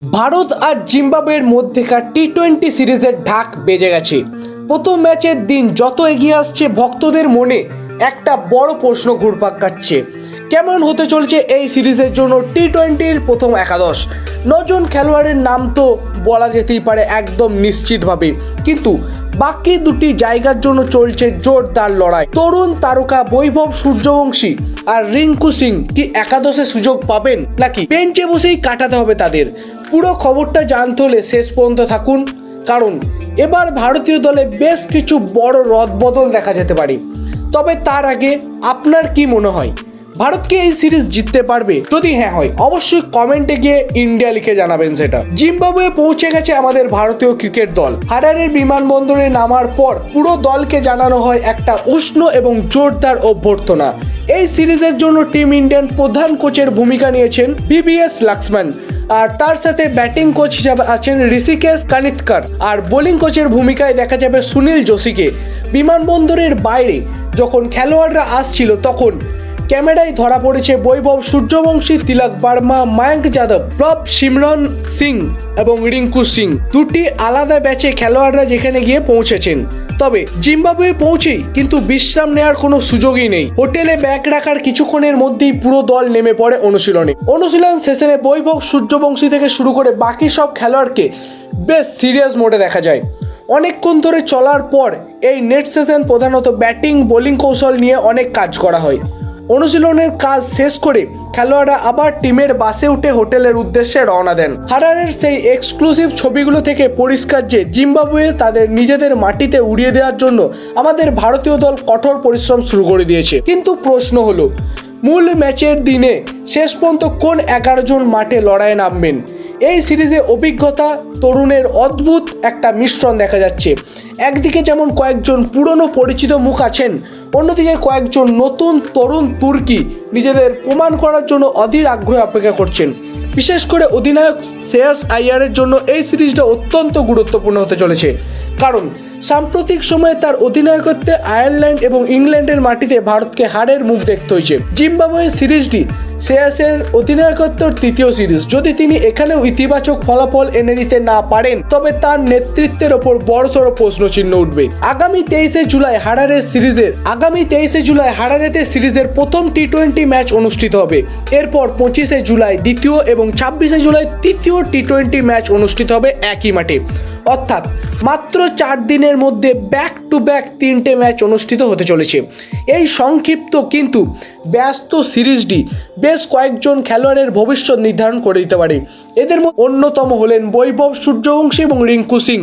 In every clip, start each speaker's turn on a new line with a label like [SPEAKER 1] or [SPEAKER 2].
[SPEAKER 1] ভারত আর জিম্বাবুয়ের মধ্যেকার টি-20 সিরিজের ঢাক বেজে গেছে। প্রথম ম্যাচের দিন যত এগিয়ে আসছে, ভক্তদের মনে একটা বড় প্রশ্ন ঘুরপাক খাচ্ছে। কেমন হতে চলছে এই সিরিজের জন্য টি-20-র প্রথম একাদশ? 9 জন খেলোয়াড়ের নাম তো বলা যেতেই পারে একদম নিশ্চিতভাবে, কিন্তু বাকি দুটি জায়গার জন্য চলছে জোরদার লড়াই। তরুণ তারকা বৈভব সূর্যবংশী আর রিঙ্কু সিং কি একাদশে সুযোগ পাবেন, নাকি বেঞ্চে বসেই কাটাতে হবে তাদের? পুরো খবরটা জানতে হলে শেষ পর্যন্ত থাকুন, কারণ এবার ভারতীয় দলে বেশ কিছু বড় রদবদল দেখা যেতে পারে। তবে তার আগে আপনার কি মনে হয়, ভারতকে এই সিরিজ জিততে পারবে? যদি হ্যাঁ হয়, অবশ্যই কমেন্টে গিয়ে ইন্ডিয়া লিখে জানাবেন সেটা। জিম্বাবুয়ে পৌঁছে গেছে আমাদের ভারতীয় ক্রিকেট দল। হারারের বিমানবন্দরে নামার পর পুরো দলকে জানানো হয় একটা উষ্ণ এবং জোরদার অভ্যর্থনা। এই সিরিজের জন্য টিম ইন্ডিয়ান প্রধান কোচের ভূমিকা নিয়েছেন VVS লাক্সমান, আর তার সাথে ব্যাটিং কোচ হিসাবে আছেন ঋষিকেশ কানিতকার, আর বোলিং কোচের ভূমিকায় দেখা যাবে সুনীল যোশীকে। বিমানবন্দরের বাইরে যখন খেলোয়াড়রা আসছিল, তখন ক্যামেরায় ধরা পড়েছে বৈভব সূর্যবংশী, তিলক বার্মা, মায়াঙ্ক যাদব, প্রভ সিমরন সিং এবং রিঙ্কু সিং। দুটি আলাদা ব্যাচে খেলোয়াড়রা যেখানে গিয়ে পৌঁছেছেন। তবে জিম্বাবুয়ে পৌঁছেই কিন্তু বিশ্রাম নেওয়ার কোনো সুযোগই নেই। হোটেলে ব্যাগ রাখার কিছুক্ষণের মধ্যেই পুরো দল নেমে পড়ে অনুশীলনে। অনুশীলন সেশনে বৈভব সূর্যবংশী থেকে শুরু করে বাকি সব খেলোয়াড়কে বেশ সিরিয়াস মোডে দেখা যায়। অনেকক্ষণ ধরে চলার পর এই নেট সেশন প্রধানত ব্যাটিং বোলিং কৌশল নিয়ে অনেক কাজ করা হয়। অনুশীলনের কাজ শেষ করে খেলোয়াড়রা আবার টিমের বাসে উঠে হোটেলের উদ্দেশ্যে রওনা দেন। হারারের সেই এক্সক্লুসিভ ছবিগুলো থেকে পরিষ্কার যে জিম্বাবুয়ে তাদের নিজেদের মাটিতে উড়িয়ে দেওয়ার জন্য আমাদের ভারতীয় দল কঠোর পরিশ্রম শুরু করে দিয়েছে। কিন্তু প্রশ্ন হলো, মূল ম্যাচের দিনে শেষ পর্যন্ত কোন 11 জন মাঠে লড়াইয়ে নামবেন? এই সিরিজে অভিজ্ঞতা তরুণের অদ্ভুত একটা মিশ্রণ দেখা যাচ্ছে। একদিকে যেমন কয়েকজন পুরনো পরিচিত মুখ আছেন, অন্যদিকে কয়েকজন নতুন তরুণ তুর্কি নিজেদের প্রমাণ করার জন্য অধীর আগ্রহে অপেক্ষা করছেন। বিশেষ করে অধিনায়ক শ্রেয়াস আইয়ারের জন্য এই সিরিজটা অত্যন্ত গুরুত্বপূর্ণ হতে চলেছে, কারণ সাম্প্রতিক সময়ে তার অধিনায়কত্বে আয়ারল্যান্ড এবং ইংল্যান্ডের মাটিতে ভারতকে হারের মুখ দেখতে হয়েছে। জিম্বাবুয়ে সিরিজটি শ্রেয়াসের অধিনায়কত্বের তৃতীয় সিরিজ। যদি তিনি এখানেও ইতিবাচক ফলাফল এনে দিতে না পারেন, তবে তার নেতৃত্বের ওপর বড়সড় প্রশ্নচিহ্ন উঠবে। আগামী 23শে জুলাই হারারেতে সিরিজের প্রথম টি-20 ম্যাচ অনুষ্ঠিত হবে। এরপর 25শে জুলাই দ্বিতীয় এবং 26শে জুলাই তৃতীয় টি-20 ম্যাচ অনুষ্ঠিত হবে একই মাঠে। অর্থাৎ মাত্র 4 দিনের মধ্যে ব্যাক টু ব্যাক 3টে ম্যাচ অনুষ্ঠিত হতে চলেছে। এই সংক্ষিপ্ত কিন্তু ব্যস্ত সিরিজটি বেশ কয়েকজন খেলোয়াড়ের ভবিষ্যৎ নির্ধারণ করে দিতে পারে। এদের মধ্যে অন্যতম হলেন বৈভব সূর্যবংশী এবং রিঙ্কু সিং।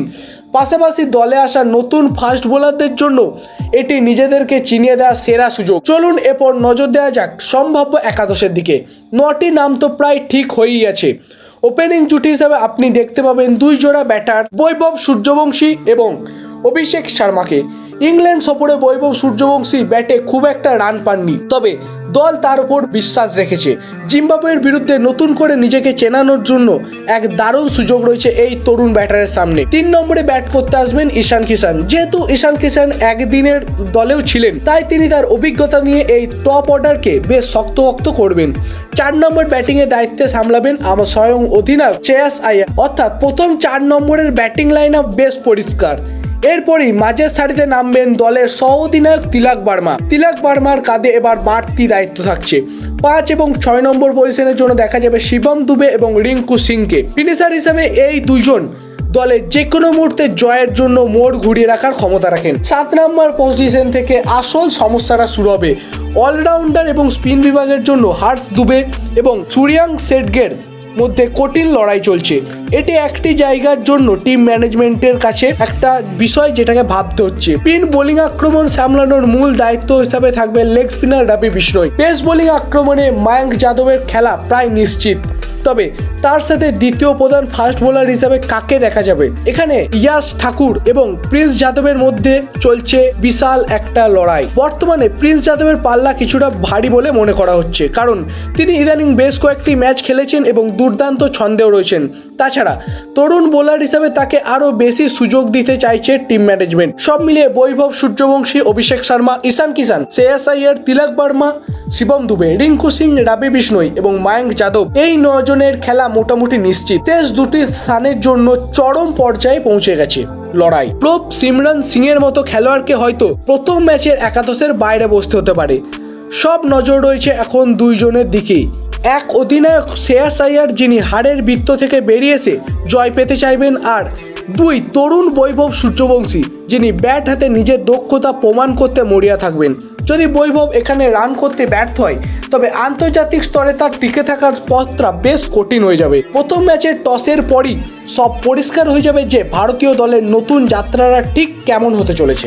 [SPEAKER 1] পাশাপাশি দলে আসা নতুন ফাস্ট বোলারদের জন্য এটি নিজেদেরকে চিনিয়ে দেওয়ার সেরা সুযোগ। চলুন এরপর নজর দেওয়া যাক সম্ভাব্য একাদশের দিকে। 9টি নাম তো প্রায় ঠিক হয়েই আছে। ওপেনিং জুটি হিসাবে আপনি দেখতে পাবেন 2 জোড়া ব্যাটার, বৈভব সূর্যবংশী এবং অভিষেক শর্মাকে। ইংল্যান্ড সফরে বৈভব সূর্যবংশী ব্যাটে খুব একটা রান পাননি, তবে দল তার উপর বিশ্বাস রেখেছে। জিম্বাবুয়ের বিরুদ্ধে নতুন করে নিজেকে চেনানোর জন্য এক দারুণ সুযোগ রয়েছে এই তরুণ ব্যাটারের সামনে। 3 নম্বরে ব্যাট করতে আসবেন ঈশান কিষান। যেহেতু ঈশান কিষান একদিনের দলেও ছিলেন, তাই তিনি তার অভিজ্ঞতা নিয়ে এই টপ অর্ডারকে বেশ শক্তপোক্ত করবেন। 4 নম্বর ব্যাটিংয়ের দায়িত্বে সামলাবেন আমার স্বয়ং অধিনায়ক শ্রেয়াস আইয়ার। অর্থাৎ প্রথম 4 নম্বরের ব্যাটিং লাইন আপ বেশ পরিষ্কার। এরপরই মাঝের সারিতে নামবেন দলের সহ অধিনায়ক তিলক বার্মার কাঁধে এবার বাড়তি দায়িত্ব থাকছে। 5 এবং 6 নম্বর পজিশনের জন্য দেখা যাবে শিবম দুবে এবং রিঙ্কু সিংকে। ফিনিশার হিসাবে এই দুইজন দলের যে কোনো মুহূর্তে জয়ের জন্য মোড় ঘুরিয়ে রাখার ক্ষমতা রাখেন। 7 নম্বর পজিশন থেকে আসল সমস্যাটা শুরু হবে। অলরাউন্ডার এবং স্পিন বিভাগের জন্য হার্ষ দুবে এবং সুরিয়াং সেটগের মধ্যে কঠিন লড়াই চলছে। এটি একটি জায়গার জন্য টিম ম্যানেজমেন্টের কাছে একটা বিষয় যেটাকে ভাবতে হচ্ছে। স্পিন বোলিং আক্রমণ সামলানোর মূল দায়িত্ব হিসাবে থাকবে লেগ স্পিনার রবি বিষ্ণয়। পেস বোলিং আক্রমণে মায়াঙ্ক যাদবের খেলা প্রায় নিশ্চিত, তবে তার সাথে দ্বিতীয় প্রধান ফাস্ট বোলার হিসাবে কাকে দেখা যাবে? এখানে ইয়াশ ঠাকুর এবং প্রিন্স যাদবের মধ্যে চলছে বিশাল একটা লড়াই। বর্তমানে প্রিন্স যাদবের পাল্লা কিছুটা ভারী বলে মনে করা হচ্ছে, কারণ তিনি ইদানিং বেশ কয়েকটি ম্যাচ খেলেছেন এবং দুর্দান্ত ছন্দেও রয়েছেন। তাছাড়া তরুণ বোলার হিসাবে তাকে আরও বেশি সুযোগ দিতে চাইছে টিম ম্যানেজমেন্ট। সব মিলিয়ে বৈভব সূর্যবংশী, অভিষেক শর্মা, ঈশান কিষান, শ্রেয়াস আইয়ার, তিলক বার্মা, শিবম দুবে, রিঙ্কু সিং, রাবি বিষ্ণই এবং মায়াঙ্ক যাদব, এই 9 জনের খেলা মোটামুটি নিশ্চিত। টেস্ট দুটি স্থানের জন্য চরম পর্যায়ে পৌঁছে গেছে লড়াই। প্রভ সিমরন সিং এর মতো খেলোয়াড়কে হয়তো প্রথম ম্যাচের একাদশের বাইরে বসতে হতে পারে। সব নজর রয়েছে এখন 2 জনের দিকেই। এক অধিনায়ক শ্রেয়াস আইয়ার, যিনি হারের বৃত্ত থেকে বেরিয়ে এসে জয় পেতে চাইবেন, আর 2 তরুণ বৈভব সূর্যবংশী, যিনি ব্যাট হাতে নিজের দক্ষতা প্রমাণ করতে মরিয়া থাকবেন। যদি বৈভব এখানে রান করতে ব্যর্থ হয় তবে আন্তর্জাতিক স্তরে তার টিকে থাকার পথটা বেশ কঠিন হয়ে যাবে। প্রথম ম্যাচের টসের পরই সব পরিষ্কার হয়ে যাবে যে ভারতীয় দলের নতুন যাত্রাটা ঠিক কেমন হতে চলেছে।